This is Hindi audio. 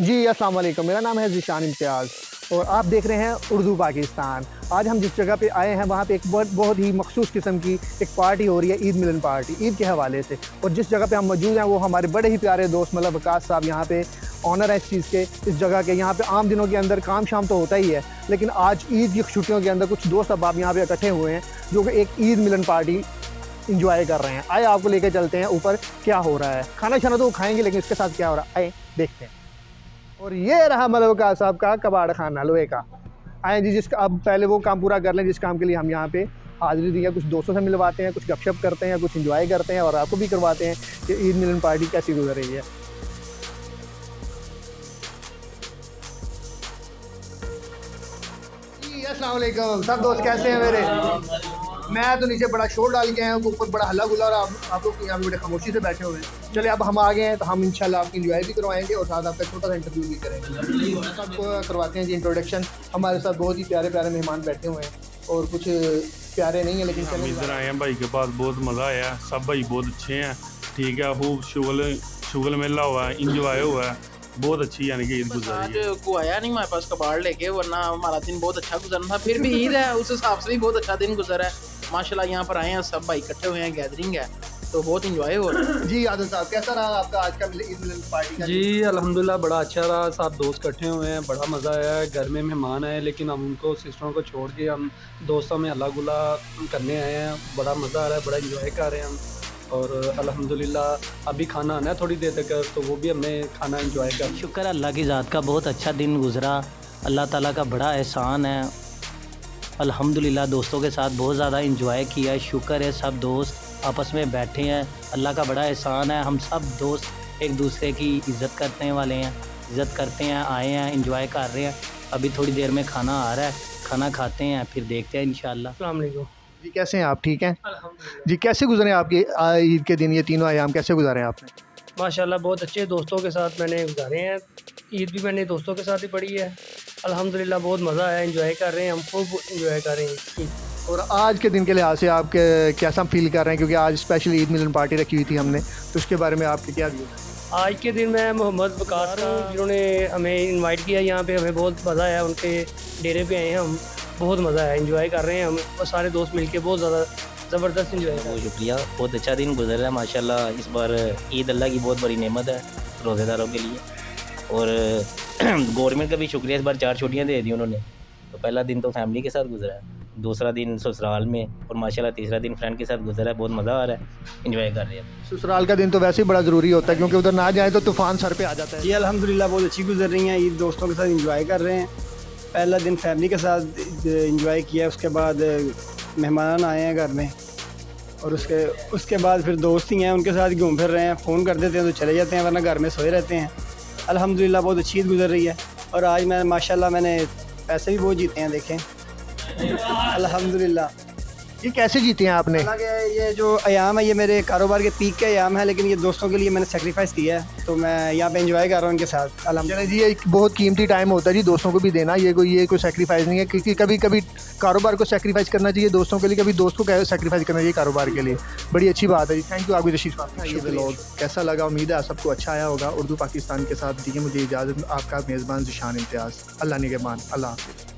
जी अस्सलाम वालेकुम, मेरा नाम है ज़ीशान इम्तियाज़ और आप देख रहे हैं उर्दू पाकिस्तान। आज हम जिस जगह पे आए हैं वहाँ पे एक बहुत ही मखसूस किस्म की एक पार्टी हो रही है, ईद मिलन पार्टी, ईद के हवाले से। और जिस जगह पे हम मौजूद हैं वो हमारे बड़े ही प्यारे दोस्त मतलब वकास साहब यहाँ पे ऑनर है इस चीज़ के, इस जगह के। यहाँ पे आम दिनों के अंदर काम शाम तो होता ही है, लेकिन आज ईद की छुट्टियों के अंदर कुछ दोस्त अब यहाँ पे इकट्ठे हुए हैं जो कि एक ईद मिलन पार्टी इंजॉय कर रहे हैं। आए आपको लेके चलते हैं ऊपर क्या हो रहा है। खाना शाना तो वो खाएंगे, लेकिन इसके साथ क्या हो रहा है आए देखते हैं। और ये रहा मलवका साहब का कबाड़ खाना लोहे का। आए जी, जिसका अब पहले वो काम पूरा कर लें जिस काम के लिए हम यहाँ पे हाजिरी दी है। कुछ दोस्तों से मिलवाते हैं, कुछ गपशप करते हैं, कुछ एंजॉय करते हैं और आपको भी करवाते हैं कि ईद मिलन पार्टी कैसी गुजर रही है। जी अस्सलाम वालेकुम, सब दोस्त कैसे हैं मेरे? मैं तो नीचे बड़ा शोर डाल के आया हूँ, ऊपर बड़ा हल्ला गुल्ला, और आप लोग यहाँ पे बड़े खामोशी से बैठे हुए हैं। चलिए अब हम आ गए हैं तो हम इंशाल्लाह आपकी इंजॉय भी करवाएंगे और साथ आपका छोटा सा इंटरव्यू भी करेंगे। सबको करवाते हैं जी इंट्रोडक्शन। हमारे साथ बहुत ही प्यारे प्यारे मेहमान बैठे हुए हैं और कुछ प्यारे नहीं है, लेकिन हम इधर आए हैं भाई के पास, बहुत मज़ा आया। सब भाई बहुत अच्छे हैं, ठीक है। खूब शुगल मेला हुआ है, इंजॉय हुआ है, बहुत अच्छी यानी कि ईद गुजरी आज को आया नहीं हमारे पास कबाड़ लेके, वरना हमारा दिन बहुत अच्छा गुजरना था। फिर भी ईद है, उस हिसाब से भी बहुत अच्छा दिन गुजरा है माशाल्लाह। यहाँ पर आए हैं सब भाई इकट्ठे हुए हैं, गैदरिंग है तो बहुत इंजॉय हो रहा है। जी आदिल साहब, कैसा रहा आपका आज का ईद मिलन पार्टी का? जी अल्हम्दुलिल्लाह बड़ा अच्छा रहा, सब दोस्त इकट्ठे हुए हैं, बड़ा मज़ा आया है। घर में मेहमान आए लेकिन हम उनको सिस्टरों को छोड़ के हम दोस्तों में हल्ला गुल्ला करने आए हैं। बड़ा मज़ा आ रहा है, बड़ा इंजॉय कर रहे हैं हम। और अल्हम्दुलिल्लाह अभी खाना आना है थोड़ी देर तक, तो वो भी हमने खाना इंजॉय कर। शुक्र अल्लाह की ज़ात का, बहुत अच्छा दिन गुज़रा। अल्लाह ताला का बड़ा एहसान है। अल्हम्दुलिल्लाह दोस्तों के साथ बहुत ज़्यादा इंजॉय किया। शुक्र है सब दोस्त आपस में बैठे हैं, अल्लाह का बड़ा एहसान है। हम सब दोस्त एक दूसरे की इज़्ज़त करने वाले हैं, इज़्ज़त करते हैं, आए हैं, इंजॉय कर रहे हैं। अभी थोड़ी देर में खाना आ रहा है, खाना खाते हैं फिर देखते हैं इंशाल्लाह। अस्सलाम वालेकुम जी कैसे हैं आप? ठीक हैं जी। कैसे गुजरे आपके ईद के दिन, ये तीनों आयाम कैसे गुजारे आपने? माशाल्लाह बहुत अच्छे दोस्तों के साथ मैंने गुजारे हैं। ईद भी मैंने दोस्तों के साथ ही पढ़ी है। अल्हम्दुलिल्लाह बहुत मज़ा आया, इंजॉय कर रहे हैं, हम खूब इंजॉय कर रहे हैं। और आज के दिन के लिहाज से आप कैसा फील कर रहे हैं, क्योंकि आज स्पेशल ईद मिलन पार्टी रखी हुई थी हमने, तो उसके बारे में आपके क्या व्यू है? आज के दिन मैं मोहम्मद वकास हूँ, जिन्होंने हमें इनवाइट किया यहाँ पे। हमें बहुत मज़ा आया, उनके डेरे पे आए हैं हम, बहुत मज़ा आया, इंजॉय कर रहे हैं हम और सारे दोस्त मिलके बहुत ज़्यादा ज़बरदस्त इंजॉय। बहुत शुक्रिया, बहुत अच्छा दिन गुजर रहा है माशाल्लाह। इस बार ईद अल्लाह की बहुत बड़ी नेमत है रोज़ेदारों के लिए, और गवर्नमेंट का भी शुक्रिया, इस बार 4 छुट्टियाँ दे दी उन्होंने। तो पहला दिन तो फैमिली के साथ गुजरा है, दूसरा दिन ससुराल में, और माशाल्लाह तीसरा दिन फ्रेंड के साथ गुजरा है। बहुत मज़ा आ रहा है, इंजॉय कर रहे हैं। ससुराल का दिन तो वैसे ही बड़ा ज़रूरी होता है, क्योंकि उधर ना जाए तो तूफ़ान सर पे आ जाता है। जी अल्हम्दुलिल्लाह बहुत अच्छी गुजर रही हैं, ईद दोस्तों के साथ इंजॉय कर रहे हैं। पहला दिन फैमिली के साथ इंजॉय किया, उसके बाद मेहमान आए हैं घर में, और उसके बाद फिर दोस्त ही हैं, उनके साथ घूम फिर रहे हैं। फ़ोन कर देते हैं तो चले जाते हैं, वरना घर में सोए रहते हैं। अल्हम्दुलिल्लाह बहुत अच्छी ईद गुजर रही है। और आज मैं माशाल्लाह मैंने पैसे भी बहुत जीते हैं, देखें अल्हम्दुलिल्लाह। ये कैसे जीते हैं आपने? हालांकि ये जो अयाम है ये मेरे कारोबार के पीक के अयाम है, लेकिन ये दोस्तों के लिए मैंने सेक्रीफाइस किया है, तो मैं यहाँ पे एंजॉय कर रहा हूँ इनके साथ अल्हम्दुलिल्लाह। चलिए जी, एक बहुत कीमती टाइम होता है जी दोस्तों को भी देना, ये कोई सेक्रीफाइस नहीं है, क्योंकि कभी कभी कारोबार को सेक्रीफाइस करना चाहिए दोस्तों के लिए, कभी दोस्त को सेक्रीफाइस करना चाहिए कारोबार के लिए। बड़ी अच्छी बात है जी, थैंक यू आपकी तशरीफ फारमी। लोग कैसा लगा, उम्मीद है सबको अच्छा आया होगा। उर्दू पाकिस्तान के साथ दीजिए मुझे इजाज़त, आपका मेज़बान ज़ीशान इम्तियाज़। अल्लाह निगहबान, अल्लाह हाफ़िज़।